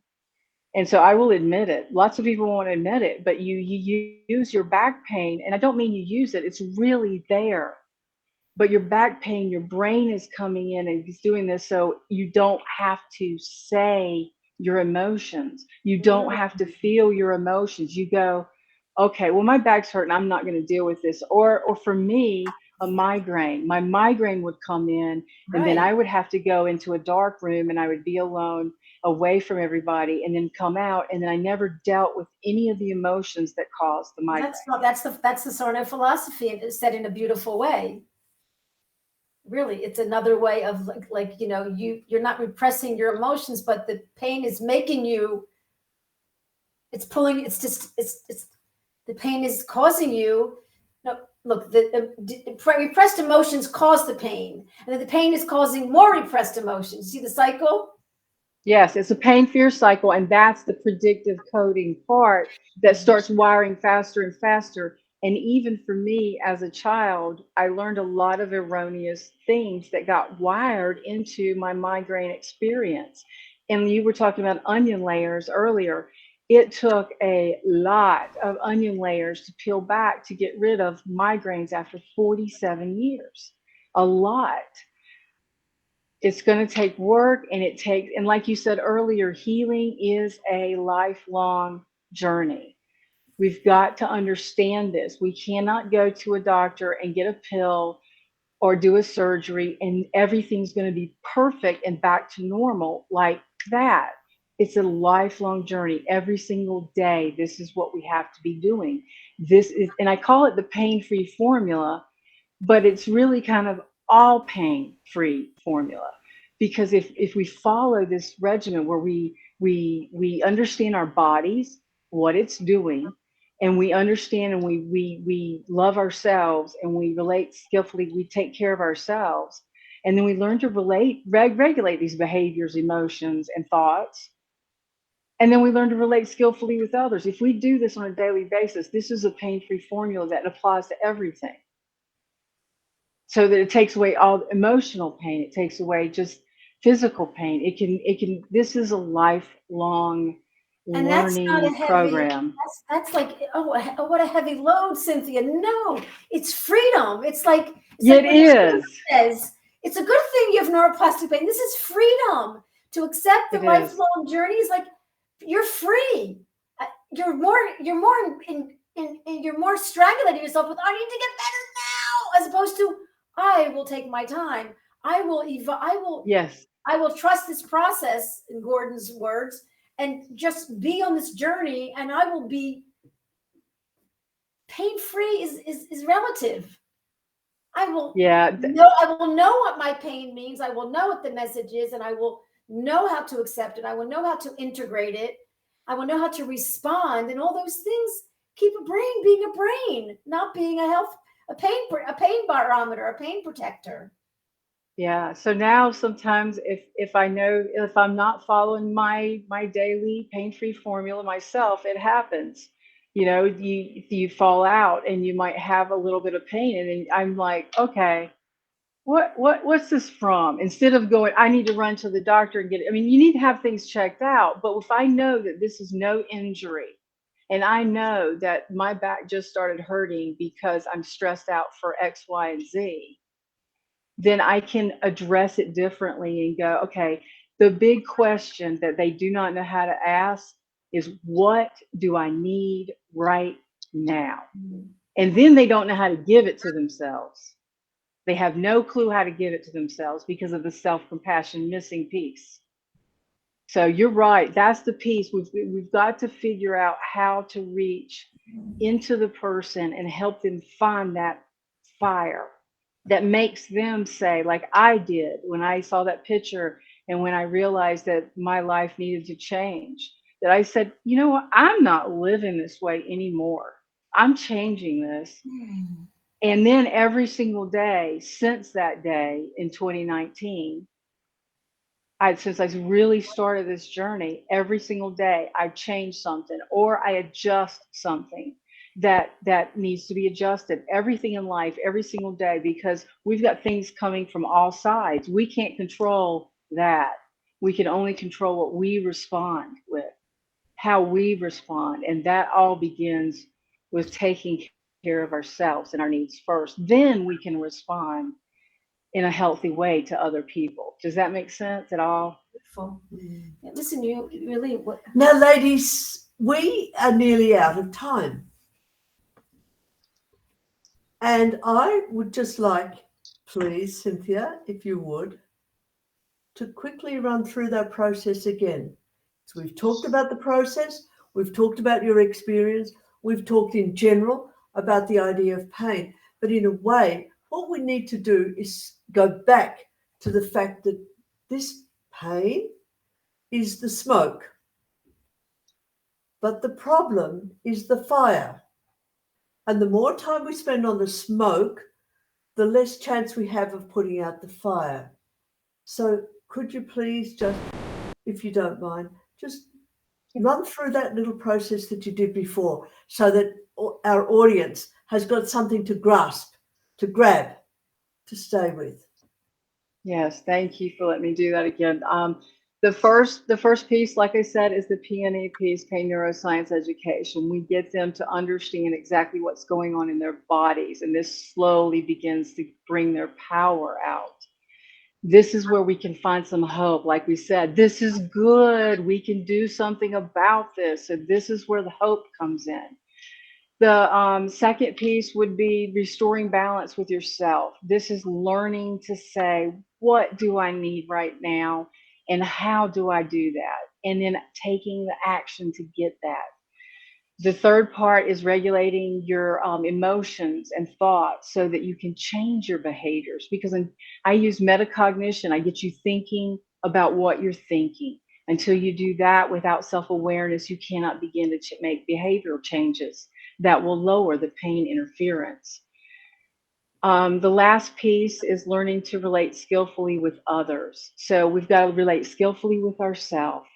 And so I will admit it. Lots of people won't admit it, but you use your back pain, and I don't mean you use it, it's really there. But your back pain, your brain is coming in and it's doing this, so you don't have to say your emotions. You don't have to feel your emotions. You go, okay, well, my back's hurting, I'm not going to deal with this. Or for me, a migraine. My migraine would come in, and then I would have to go into a dark room and I would be alone, away from everybody, and then come out, and then I never dealt with any of the emotions that caused the migraine. That's the Sarno philosophy, and it's said in a beautiful way. Really, it's another way of you're not repressing your emotions, but the pain is making you. It's pulling. It's the pain is causing you. No, look, the repressed emotions cause the pain, and then the pain is causing more repressed emotions. See the cycle? Yes, it's a pain fear cycle, and that's the predictive coding part that starts wiring faster and faster And even for me as a child, I learned a lot of erroneous things that got wired into my migraine experience. And you were talking about onion layers earlier. It took a lot of onion layers to peel back to get rid of migraines after 47 years. A lot. It's going to take work, and like you said earlier, healing is a lifelong journey. We've got to understand this. We cannot go to a doctor and get a pill or do a surgery and everything's going to be perfect and back to normal like that. It's a lifelong journey. Every single day, this is what we have to be doing. And I call it the pain-free formula, but it's really kind of all pain-free formula. Because if we follow this regimen where we understand our bodies, what it's doing, and we understand and we love ourselves and we relate skillfully, we take care of ourselves, and then we learn to regulate these behaviors, emotions, and thoughts. And then we learn to relate skillfully with others. If we do this on a daily basis, this is a pain-free formula that applies to everything. So that it takes away all emotional pain. It takes away just physical pain. This is a lifelong And that's not a learning heavy program. That's like, what a heavy load, Cynthia. No, it's freedom. It's like It what is. says, it's a good thing you have neuroplastic pain. This is freedom to accept the It is. lifelong journey. Is like you're free. You're more strangulating yourself with, I need to get better now, as opposed to, I will take my time. Yes. I will trust this process, in Gordon's words, and just be on this journey, and I will be pain-free is relative. I will know what my pain means. I will know what the message is, and I will know how to accept it. I will know how to integrate it. I will know how to respond, and all those things keep a brain being a brain, not being a pain barometer, a pain protector. Yeah. So now sometimes if I'm not following my daily pain-free formula myself, it happens. You fall out and you might have a little bit of pain, and then I'm like, okay, what's this from? Instead of going, I need to run to the doctor and get it. I mean, you need to have things checked out. But if I know that this is no injury, and I know that my back just started hurting because I'm stressed out for X, Y, and Z, then I can address it differently and go, okay, the big question that they do not know how to ask is, what do I need right now? And then they don't know how to give it to themselves. They have no clue how to give it to themselves because of the self-compassion missing piece. So you're right. That's the piece. We've got to figure out how to reach into the person and help them find that fire that makes them say, like I did when I saw that picture and when I realized that my life needed to change, that I said, you know what? I'm not living this way anymore. I'm changing this. And then every single day since that day in 2019, since I really started this journey, every single day I change something or I adjust something that needs to be adjusted. Everything in life, every single day, because we've got things coming from all sides. We can't control that. We can only control what we respond with, how we respond. And that all begins with taking care of ourselves and our needs first. Then we can respond in a healthy way to other people. Does that make sense at all? Yeah, listen, you really. Now, ladies, we are nearly out of time. And I would just like, please, Cynthia, if you would, to quickly run through that process again. So we've talked about the process, we've talked about your experience, we've talked in general about the idea of pain. But in a way, what we need to do is go back to the fact that this pain is the smoke. But the problem is the fire. And the more time we spend on the smoke, the less chance we have of putting out the fire. So could you please just, if you don't mind, just run through that little process that you did before so that our audience has got something to grasp, to grab, to stay with. Yes, thank you for letting me do that again. The first piece, like I said, is the PNE piece, pain neuroscience education. We get them to understand exactly what's going on in their bodies, and this slowly begins to bring their power out. This is where we can find some hope. Like we said, this is good. We can do something about this. So this is where the hope comes in. The second piece would be restoring balance with yourself. This is learning to say, what do I need right now? And how do I do that? And then taking the action to get that. The third part is regulating your emotions and thoughts so that you can change your behaviors. Because I use metacognition. I get you thinking about what you're thinking. Until you do that without self-awareness, you cannot begin to make behavioral changes that will lower the pain interference. The last piece is learning to relate skillfully with others. So we've got to relate skillfully with ourselves.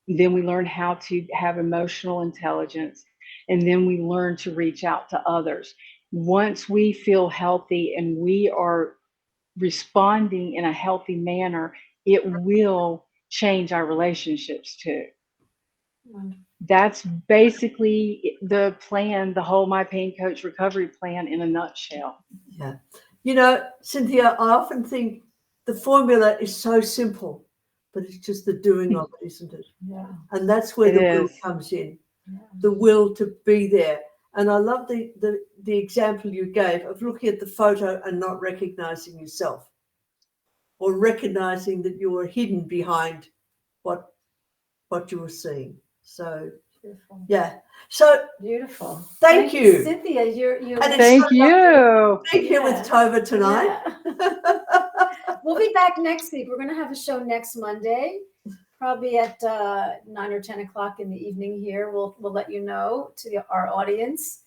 Then we learn how to have emotional intelligence, and then we learn to reach out to others. Once we feel healthy and we are responding in a healthy manner, it will change our relationships too. That's basically the plan, the whole My Pain Coach recovery plan in a nutshell. Yeah. You know, Cynthia, I often think the formula is so simple, but it's just the doing of it, isn't it? Yeah. And that's where the will comes in, the will to be there. And I love the example you gave of looking at the photo and not recognizing yourself, or recognizing that you were hidden behind what you were seeing. So Beautiful. yeah. So Beautiful. Thank you. Cynthia. You And Thank you. being here with Tovah tonight. Yeah. We'll be back next week. We're going to have a show next Monday, probably at 9 or 10 o'clock in the evening here. We'll let you know to our audience.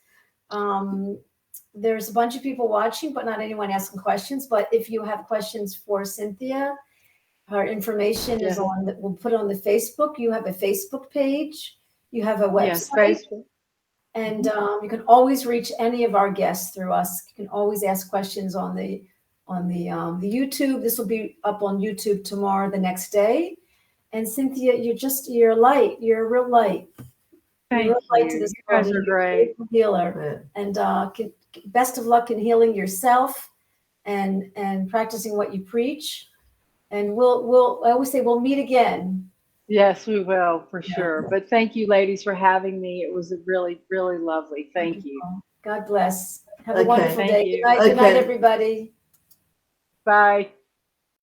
There's a bunch of people watching, but not anyone asking questions. But if you have questions for Cynthia, her information is on. We'll put it on the Facebook. You have a Facebook page. You have a website. Yes, Facebook. And you can always reach any of our guests through us. You can always ask questions on the YouTube. This will be up on YouTube tomorrow, the next day. And Cynthia, you're light. You're a real light. Thank you're a light you. to this You guys world. are great. Healer. And best of luck in healing yourself and practicing what you preach. And I always say we'll meet again. Yes, we will, for sure. But thank you, ladies, for having me. It was really, really lovely. Thank you. God bless. Have a wonderful day. You. Good night, everybody. Bye.